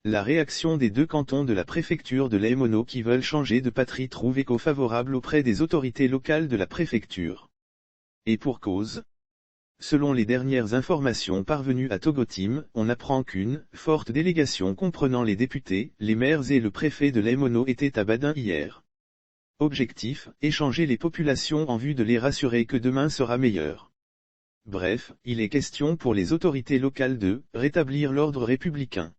La réaction des deux cantons de la préfecture de Laimono qui veulent changer de patrie trouve écho favorable auprès des autorités locales de la préfecture. Et pour cause. Selon les dernières informations parvenues à Togotim, on apprend qu'une forte délégation comprenant les députés, les maires et le préfet de Laimono était à Badin hier. Objectif, échanger les populations en vue de les rassurer que demain sera meilleur. Bref, il est question pour les autorités locales de rétablir l'ordre républicain.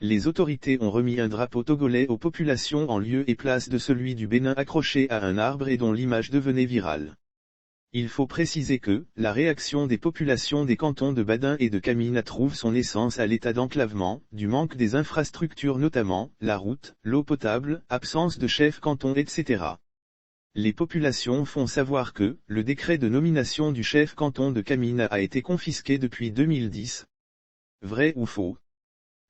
Les autorités ont remis un drapeau togolais aux populations en lieu et place de celui du Bénin accroché à un arbre et dont l'image devenait virale. Il faut préciser que, la réaction des populations des cantons de Badin et de Kamina trouve son essence à l'état d'enclavement, du manque des infrastructures notamment, la route, l'eau potable, absence de chef canton etc. Les populations font savoir que, le décret de nomination du chef canton de Kamina a été confisqué depuis 2010. Vrai ou faux?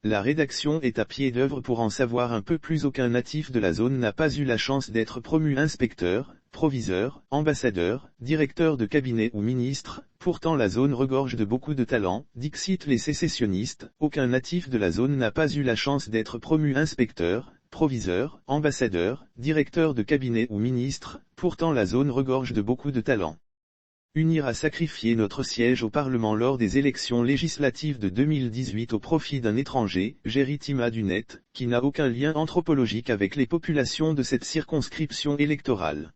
La rédaction est à pied d'œuvre pour en savoir un peu plus. Aucun natif de la zone n'a pas eu la chance d'être promu inspecteur, proviseur, ambassadeur, directeur de cabinet ou ministre, pourtant la zone regorge de beaucoup de talents, dixit les sécessionnistes. Aucun natif de la zone n'a pas eu la chance d'être promu inspecteur, proviseur, ambassadeur, directeur de cabinet ou ministre, pourtant la zone regorge de beaucoup de talents. Unir à sacrifier notre siège au Parlement lors des élections législatives de 2018 au profit d'un étranger, Géritima Dunet, qui n'a aucun lien anthropologique avec les populations de cette circonscription électorale.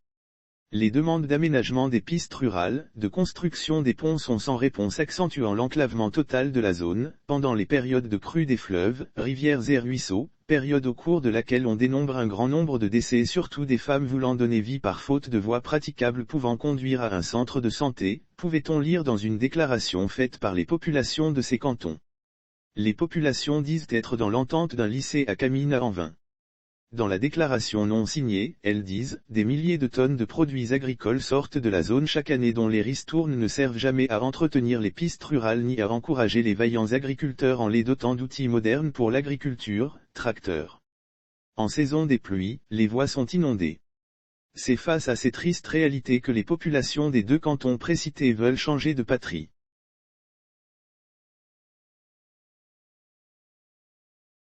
Les demandes d'aménagement des pistes rurales, de construction des ponts sont sans réponse, accentuant l'enclavement total de la zone, pendant les périodes de crue des fleuves, rivières et ruisseaux, période au cours de laquelle on dénombre un grand nombre de décès, surtout des femmes voulant donner vie par faute de voies praticables pouvant conduire à un centre de santé, pouvait-on lire dans une déclaration faite par les populations de ces cantons. Les populations disent être dans l'entente d'un lycée à Kamina en vain. Dans la déclaration non signée, elles disent, des milliers de tonnes de produits agricoles sortent de la zone chaque année dont les ristournes ne servent jamais à entretenir les pistes rurales ni à encourager les vaillants agriculteurs en les dotant d'outils modernes pour l'agriculture, tracteurs. En saison des pluies, les voies sont inondées. C'est face à ces tristes réalités que les populations des deux cantons précités veulent changer de patrie.